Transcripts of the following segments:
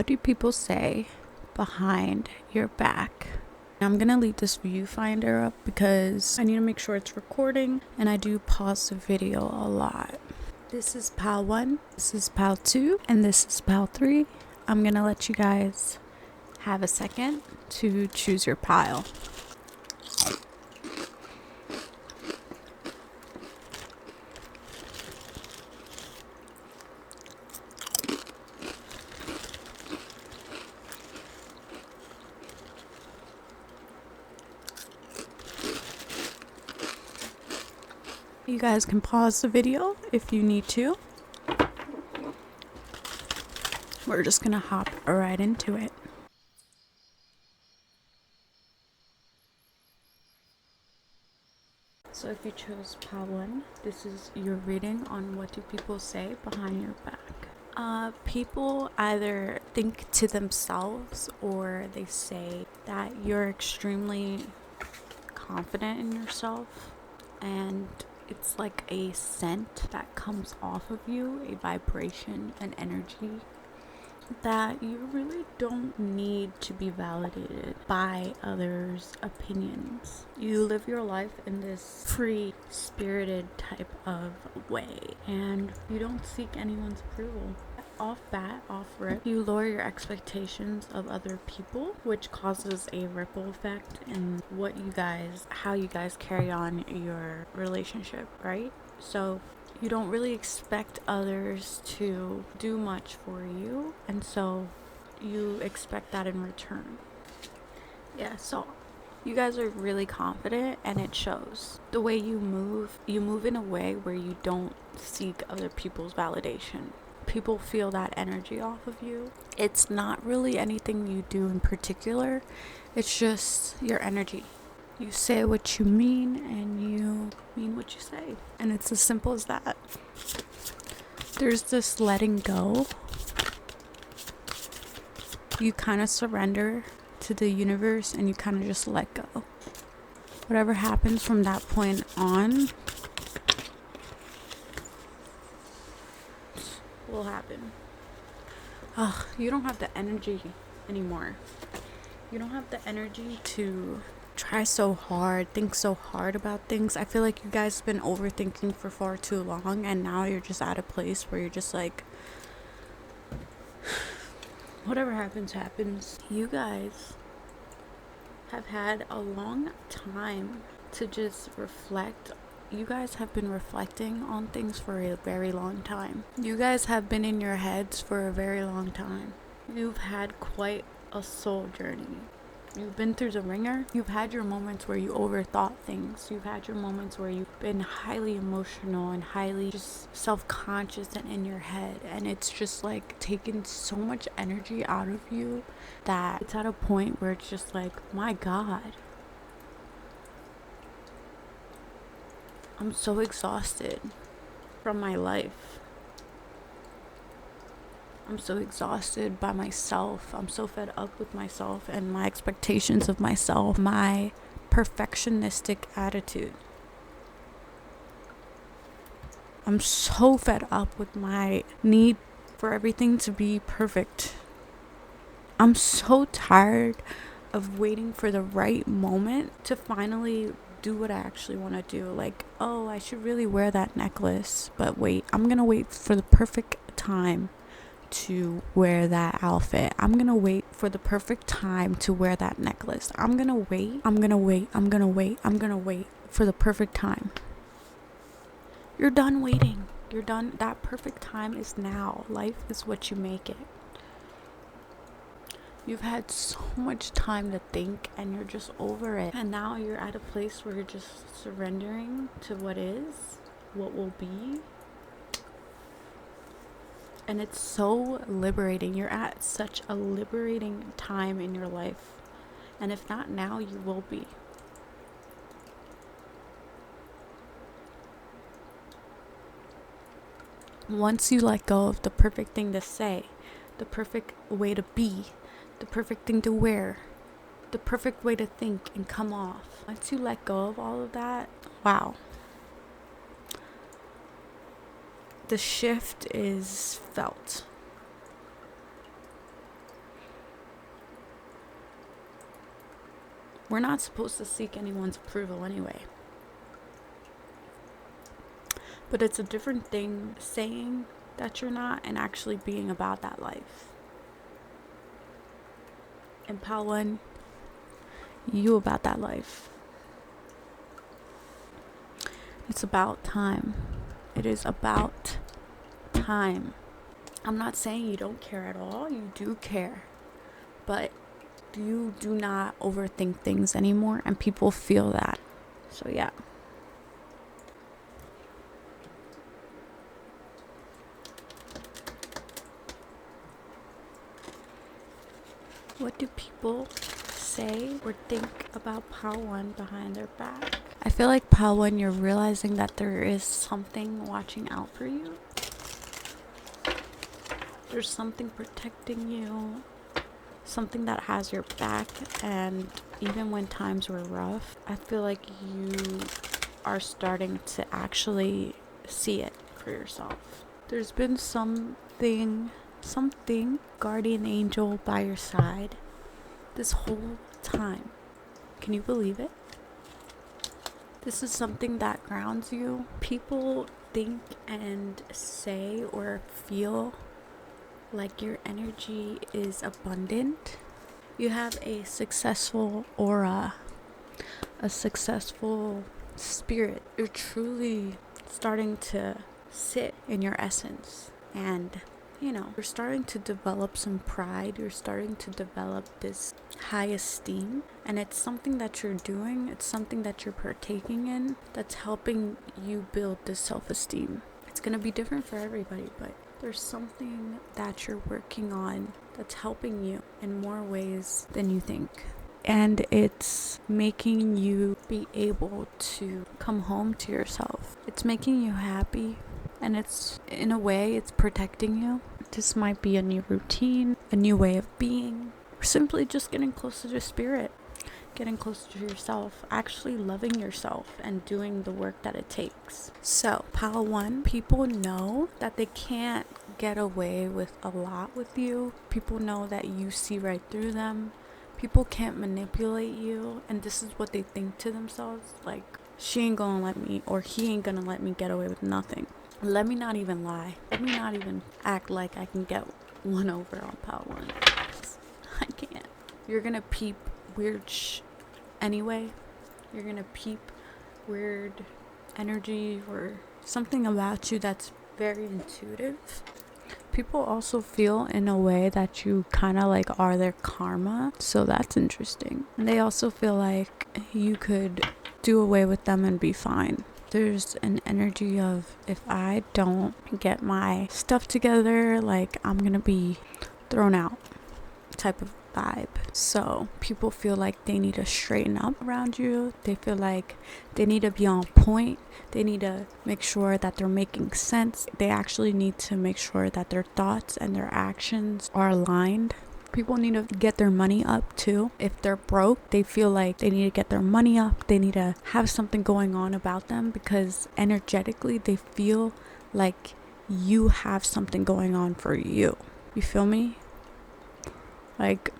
What do people say behind your back? I'm gonna leave this viewfinder up because I need to make sure it's recording, and I do pause the video a lot. This is pal 1, this is pal 2, and this is pal 3. I'm gonna let you guys have a second to choose your pile. You guys can pause the video if you need to. We're just gonna hop right into it. So if you chose pile 1, this is your reading on what do people say behind your back. People either think to themselves or they say that you're extremely confident in yourself, and it's like a scent that comes off of you, a vibration, an energy that you really don't need to be validated by others' opinions. You live your life in this free-spirited type of way, and you don't seek anyone's approval. Off rip, you lower your expectations of other people, which causes a ripple effect in how you guys carry on your relationship, right? So you don't really expect others to do much for you, and so you expect that in return. Yeah, so you guys are really confident, and it shows. The way you move in a way where you don't seek other people's validation. People feel that energy off of you. It's not really anything you do in particular. It's just your energy. You say what you mean, and you mean what you say. And it's as simple as that. There's this letting go. You kind of surrender to the universe, and you kind of just let go. Whatever happens from that point on will happen. You don't have the energy anymore. You don't have the energy to try so hard, think so hard about things. I feel like you guys have been overthinking for far too long, and now you're just at a place where you're just like, whatever happens. You guys have had a long time to just reflect. You guys have been reflecting on things for a very long time. You guys have been in your heads for a very long time. You've had quite a soul journey. You've been through the ringer. You've had your moments where you overthought things. You've had your moments where you've been highly emotional and highly just self-conscious and in your head. And it's just like taken so much energy out of you that it's at a point where it's just like, my God. I'm so exhausted from my life. I'm so exhausted by myself. I'm so fed up with myself and my expectations of myself, my perfectionistic attitude. I'm so fed up with my need for everything to be perfect. I'm so tired of waiting for the right moment to finally do what I actually want to do. Like, oh, I should really wear that necklace, but wait, I'm gonna wait for the perfect time to wear that outfit. I'm gonna wait for the perfect time to wear that necklace. I'm gonna wait for the perfect time. You're done waiting. You're done. That perfect time is now. Life is what you make it. You've had so much time to think, and you're just over it. And now you're at a place where you're just surrendering to what is, what will be. And it's so liberating. You're at such a liberating time in your life. And if not now, you will be. Once you let go of the perfect thing to say, the perfect way to be, the perfect thing to wear, the perfect way to think and come off. Once you let go of all of that, wow. The shift is felt. We're not supposed to seek anyone's approval anyway. But it's a different thing saying that you're not and actually being about that life. And Pal One, you about that life. It's about time. It is about time. I'm not saying you don't care at all. You do care. But you do not overthink things anymore, and people feel that. So yeah. What do people say or think about Pal One behind their back? I feel like Pal One, you're realizing that there is something watching out for you. There's something protecting you, something that has your back, and even when times were rough, I feel like you are starting to actually see it for yourself. There's been something guardian angel by your side this whole time. Can you believe it? This is something that grounds you. People think and say or feel like your energy is abundant. You have a successful aura, a successful spirit. You're truly starting to sit in your essence, and you're starting to develop some pride. You're starting to develop this high esteem, and it's something that you're doing, it's something that you're partaking in that's helping you build this self-esteem. It's gonna be different for everybody, but there's something that you're working on that's helping you in more ways than you think. And it's making you be able to come home to yourself. It's making you happy. And it's, in a way, it's protecting you. This might be a new routine, a new way of being, or simply just getting closer to spirit. Getting closer to yourself, actually loving yourself and doing the work that it takes. So, Pal One, people know that they can't get away with a lot with you. People know that you see right through them. People can't manipulate you, and this is what they think to themselves, like, she ain't gonna let me, or he ain't gonna let me get away with nothing. Let me not even lie. Let me not even act like I can get one over on Pal One. I can't. You're gonna peep weird anyway. You're gonna peep weird energy or something about you that's very intuitive. People also feel in a way that you kind of like are their karma, so that's interesting. And they also feel like you could do away with them and be fine. There's an energy of, if I don't get my stuff together, like, I'm gonna be thrown out type of vibe. So people feel like they need to straighten up around you. They feel like they need to be on point. They need to make sure that they're making sense. They actually need to make sure that their thoughts and their actions are aligned. People need to get their money up too. If they're broke, they feel like they need to get their money up. They need to have something going on about them, because energetically they feel like you have something going on for you. You feel me? Like,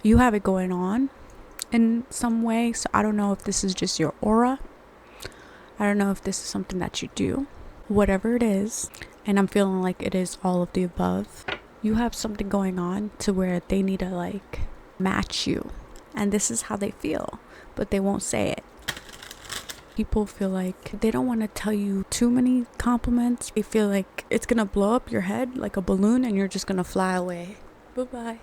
you have it going on in some way. So I don't know if this is just your aura. I don't know if this is something that you do. Whatever it is, and I'm feeling like it is all of the above. You have something going on to where they need to like match you. And this is how they feel, but they won't say it. People feel like they don't want to tell you too many compliments. They feel like it's going to blow up your head like a balloon and you're just going to fly away. Bye-bye.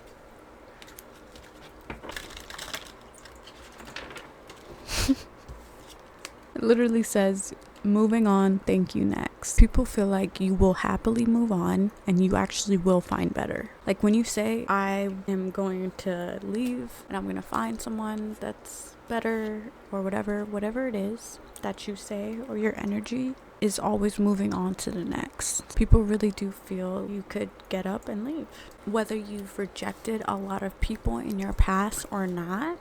It literally says, moving on, thank you, next. People feel like you will happily move on and you actually will find better. Like when you say, I am going to leave and I'm going to find someone that's better, or whatever it is that you say, or your energy is always moving on to the next. People really do feel you could get up and leave. Whether you've rejected a lot of people in your past or not,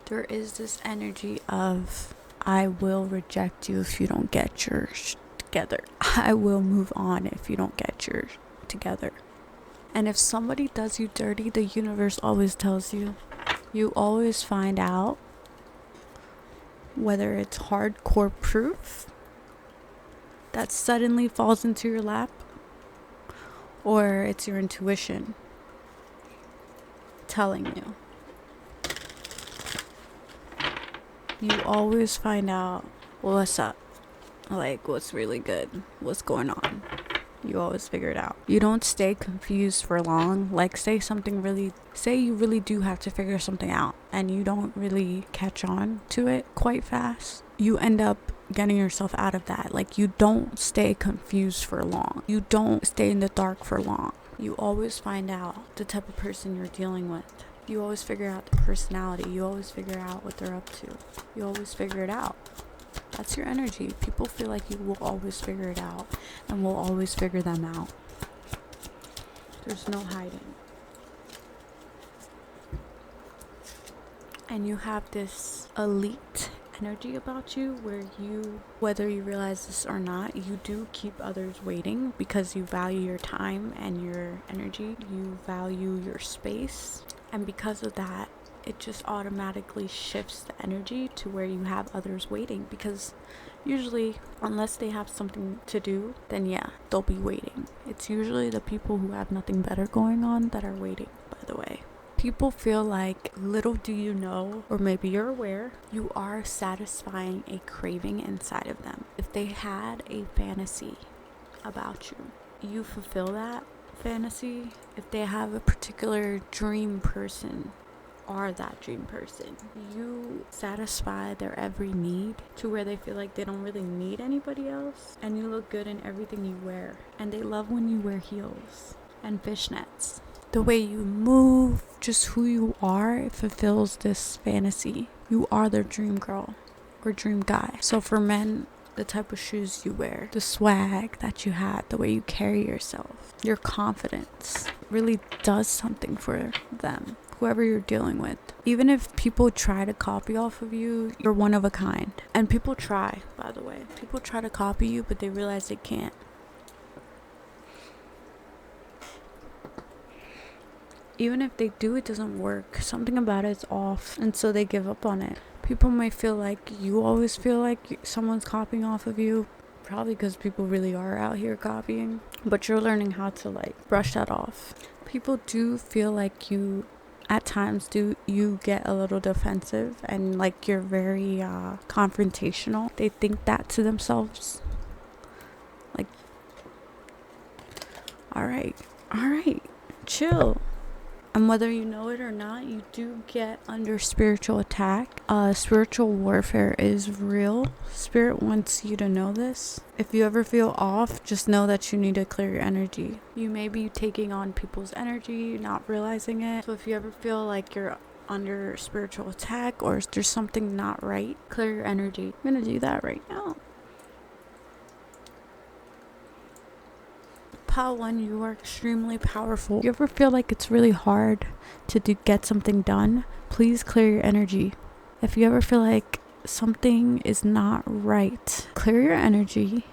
there is this energy of, I will reject you if you don't get yours together. I will move on if you don't get yours together. And if somebody does you dirty, the universe always tells you, You always find out whether it's hardcore proof that suddenly falls into your lap, or it's your intuition telling you. You always find out what's up, like what's really good, what's going on. You always figure it out. You don't stay confused for long. Like say you really do have to figure something out and you don't really catch on to it quite fast. You end up getting yourself out of that. Like you don't stay confused for long. You don't stay in the dark for long. You always find out the type of person you're dealing with. You always figure out the personality. You always figure out what they're up to. You always figure it out. That's your energy. People feel like you will always figure it out and will always figure them out. There's no hiding. And you have this elite energy about you where you, whether you realize this or not, you do keep others waiting because you value your time and your energy. You value your space. And because of that, it just automatically shifts the energy to where you have others waiting, because usually, unless they have something to do, then yeah, they'll be waiting. It's usually the people who have nothing better going on that are waiting, by the way. People feel like, little do you know, or maybe you're aware, you are satisfying a craving inside of them. If they had a fantasy about you, you fulfill that fantasy. If they have a particular dream person, are that dream person, you satisfy their every need to where they feel like they don't really need anybody else, and you look good in everything you wear, and they love when you wear heels and fishnets. The way you move, just who you are, it fulfills this fantasy. You are their dream girl or dream guy. So for men, the type of shoes you wear, the swag that you had, the way you carry yourself, your confidence really does something for them, whoever you're dealing with. Even if people try to copy off of you, you're one of a kind. And people try, by the way. People try to copy you, but they realize they can't. Even if they do, it doesn't work. Something about it is off, and so they give up on it. People might feel like you always feel like someone's copying off of you, probably because people really are out here copying, but you're learning how to like brush that off. People do feel like you, at times, you get a little defensive and like you're very confrontational. They think that to themselves, like, all right, chill. And whether you know it or not, you do get under spiritual attack. Spiritual warfare is real. Spirit wants you to know this. If you ever feel off, just know that you need to clear your energy. You may be taking on people's energy, not realizing it. So if you ever feel like you're under spiritual attack or there's something not right, clear your energy. I'm going to do that right now. Pile 1, you are extremely powerful. If you ever feel like it's really hard to get something done, please clear your energy. If you ever feel like something is not right, clear your energy,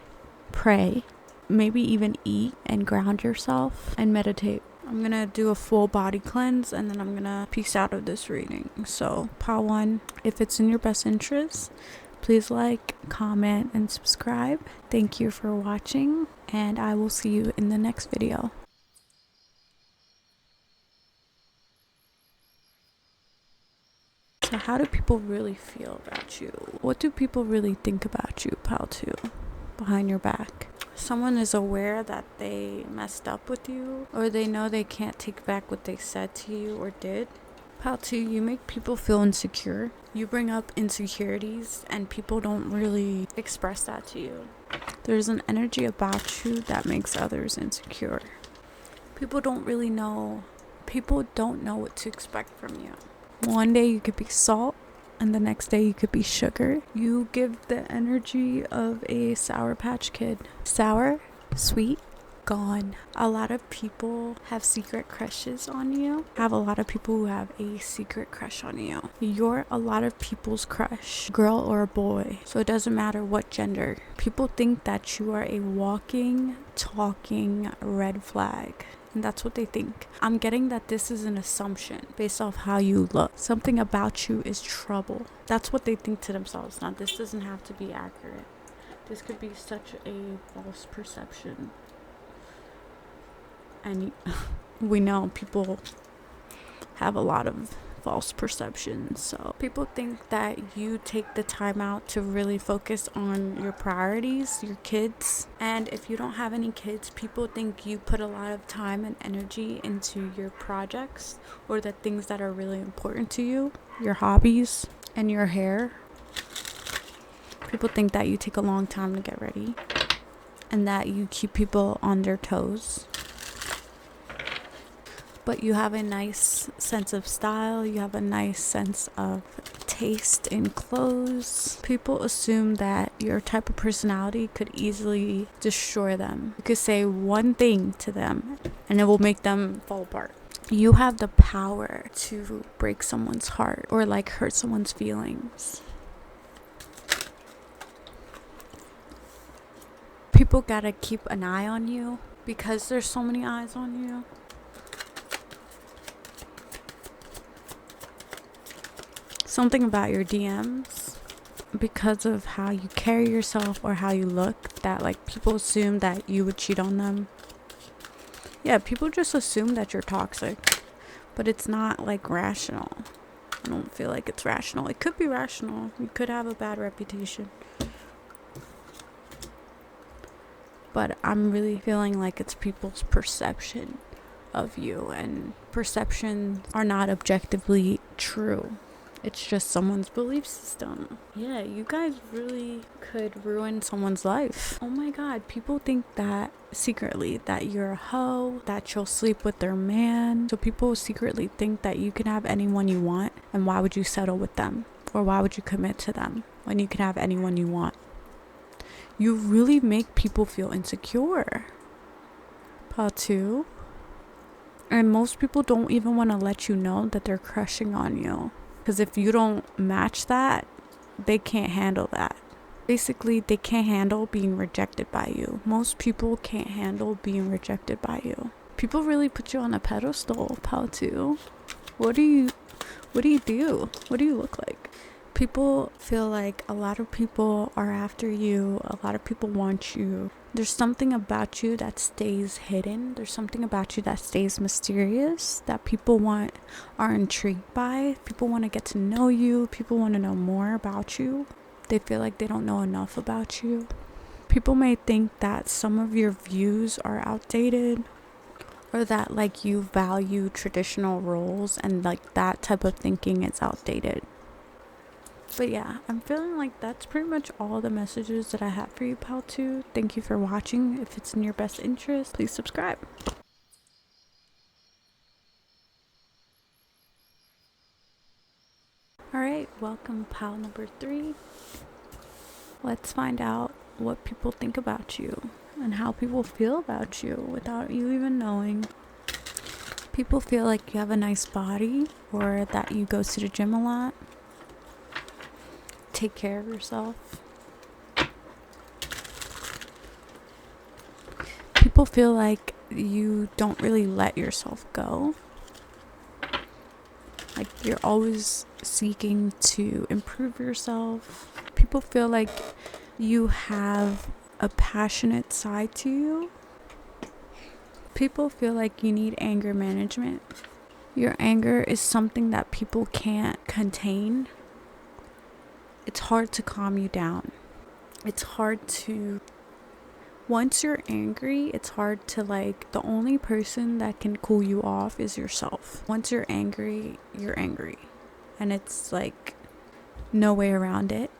pray, maybe even eat and ground yourself and meditate. I'm going to do a full body cleanse and then I'm going to peace out of this reading. So, Pile 1, if it's in your best interest, please like, comment, and subscribe. Thank you for watching, and I will see you in the next video. So how do people really feel about you? What do people really think about you, Pile 2, behind your back? Someone is aware that they messed up with you, or they know they can't take back what they said to you or did. Pile 2, you make people feel insecure. You bring up insecurities and people don't really express that to you. There's an energy about you that makes others insecure. People don't know what to expect from you. One day you could be salt and the next day you could be sugar. You give the energy of a Sour Patch Kid. Sour, sweet, gone. A lot of people have secret crushes on you. I have a lot of people who have a secret crush on you. You're a lot of people's crush, girl or a boy. So it doesn't matter what gender. People think that you are a walking, talking red flag. And that's what they think. I'm getting that this is an assumption based off how you look. Something about you is trouble. That's what they think to themselves. Now, this doesn't have to be accurate. This could be such a false perception. And we know people have a lot of false perceptions. So people think that you take the time out to really focus on your priorities, your kids. And if you don't have any kids, people think you put a lot of time and energy into your projects or the things that are really important to you, your hobbies and your hair. People think that you take a long time to get ready and that you keep people on their toes. But you have a nice sense of style. You have a nice sense of taste in clothes. People assume that your type of personality could easily destroy them. You could say one thing to them and it will make them fall apart. You have the power to break someone's heart or like hurt someone's feelings. People gotta keep an eye on you because there's so many eyes on you. Something about your DMs, because of how you carry yourself or how you look, that like people assume that you would cheat on them. Yeah, people just assume that you're toxic, but it's not like rational. I don't feel like it's rational. It could be rational. You could have a bad reputation. But I'm really feeling like it's people's perception of you, and perceptions are not objectively true. It's just someone's belief system. Yeah, you guys really could ruin someone's life. Oh my God, people think that secretly that you're a hoe, that you'll sleep with their man. So people secretly think that you can have anyone you want, and why would you settle with them? Or why would you commit to them when you can have anyone you want? You really make people feel insecure. Part 2. And most people don't even want to let you know that they're crushing on you. Because if you don't match that, they can't handle that. Basically, they can't handle being rejected by you. Most people can't handle being rejected by you. People really put you on a pedestal, Pal 2. What do you do? What do you look like? People feel like a lot of people are after you. A lot of people want you. There's something about you that stays hidden. There's something about you that stays mysterious that people are intrigued by. People want to get to know you. People want to know more about you. They feel like they don't know enough about you. People may think that some of your views are outdated, or that like you value traditional roles, and like that type of thinking is outdated. But yeah, I'm feeling like that's pretty much all the messages that I have for you, Pal 2. Thank you for watching. If it's in your best interest, please subscribe. Alright, welcome, Pal number 3. Let's find out what people think about you and how people feel about you without you even knowing. People feel like you have a nice body, or that you go to the gym a lot. Take care of yourself. People feel like you don't really let yourself go. Like you're always seeking to improve yourself. People feel like you have a passionate side to you. People feel like you need anger management. Your anger is something that people can't contain. It's hard to calm you down. It's hard to, once you're angry, it's hard to the only person that can cool you off is yourself. Once you're angry, you're angry. And it's no way around it.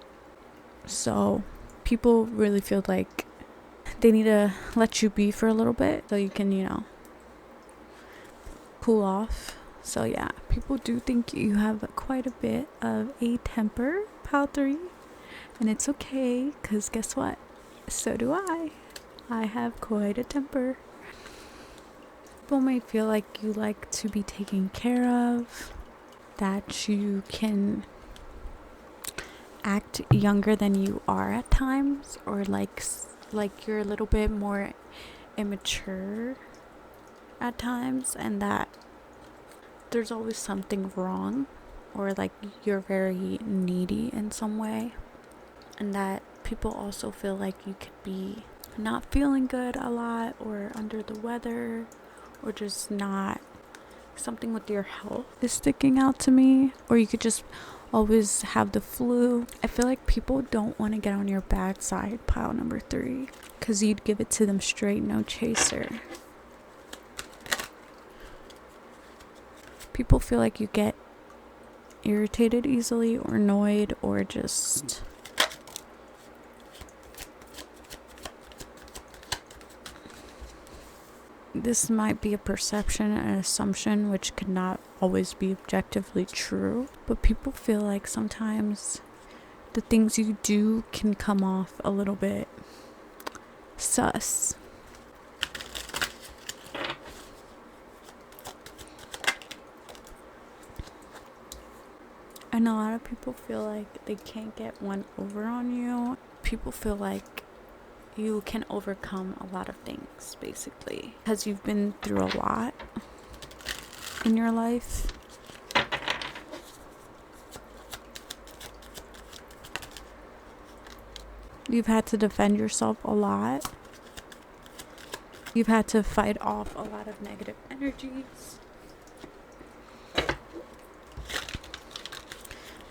So people really feel like they need to let you be for a little bit so you can, cool off. So yeah, people do think you have quite a bit of a temper, Pal 3, and it's okay, because guess what? So do I. I have quite a temper. People may feel like you like to be taken care of, that you can act younger than you are at times, or like you're a little bit more immature at times, and that there's always something wrong, or like you're very needy in some way, and that people also feel like you could be not feeling good a lot, or under the weather, or just not, something with your health is sticking out to me, or you could just always have the flu. I feel like people don't want to get on your bad side, pile number 3, because you'd give it to them straight, no chaser. People feel like you get irritated easily, or annoyed, or just this might be a perception and an assumption, which could not always be objectively true, but people feel like sometimes the things you do can come off a little bit sus. And a lot of people feel like they can't get one over on you. People feel like you can overcome a lot of things, basically, because you've been through a lot in your life. You've had to defend yourself a lot. You've had to fight off a lot of negative energies.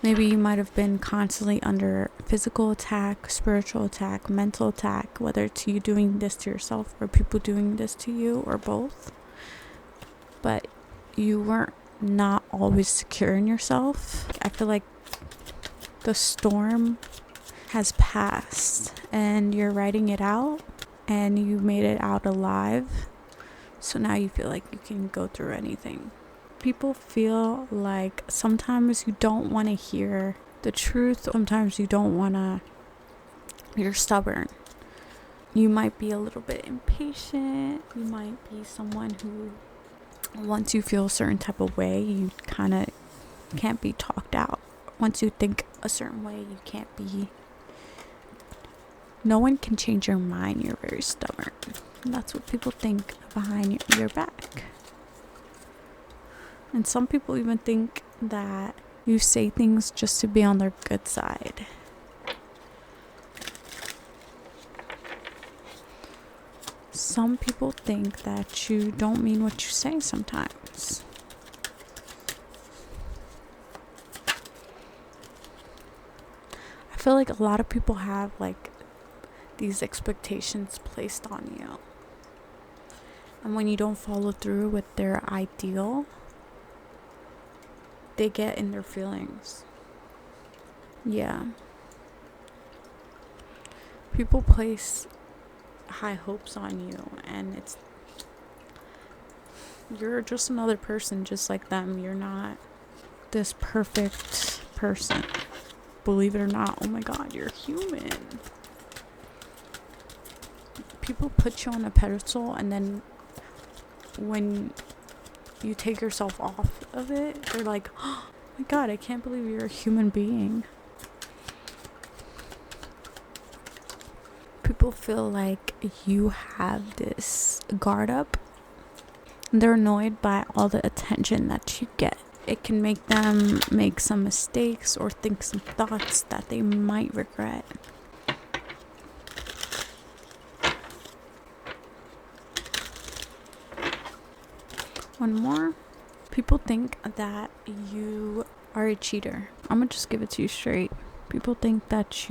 Maybe you might have been constantly under physical attack, spiritual attack, mental attack, whether it's you doing this to yourself or people doing this to you, or both. But you weren't not always secure in yourself. I feel like the storm has passed and you're writing it out, and you made it out alive. So now you feel like you can go through anything. People feel like sometimes you don't want to hear the truth. Sometimes you don't want to. You're stubborn. You might be a little bit impatient. You might be someone who, once you feel a certain type of way, you kind of can't be talked out. Once you think a certain way, you can't be. No one can change your mind. You're very stubborn. And that's what people think behind your back. And some people even think that you say things just to be on their good side. Some people think that you don't mean what you say sometimes. I feel like a lot of people have like these expectations placed on you. And when you don't follow through with their ideal, they get in their feelings. Yeah. People place high hopes on you, and you're just another person just like them. You're not this perfect person. Believe it or not, oh my God, you're human. People put you on a pedestal, and then when you take yourself off of it, they're like, oh my God, I can't believe you're a human being. People feel like you have this guard up. They're annoyed by all the attention that you get. It can make them make some mistakes or think some thoughts that they might regret. One more. People think that you are a cheater. I'm gonna just give it to you straight. People think that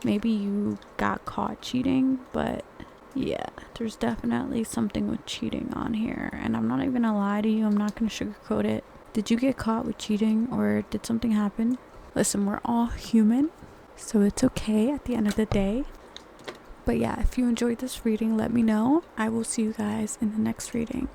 maybe you got caught cheating, but yeah, there's definitely something with cheating on here. And I'm not even gonna lie to you, I'm not gonna sugarcoat it. Did you get caught with cheating, or did something happen? Listen, we're all human, so it's okay at the end of the day. But yeah, if you enjoyed this reading, let me know. I will see you guys in the next reading.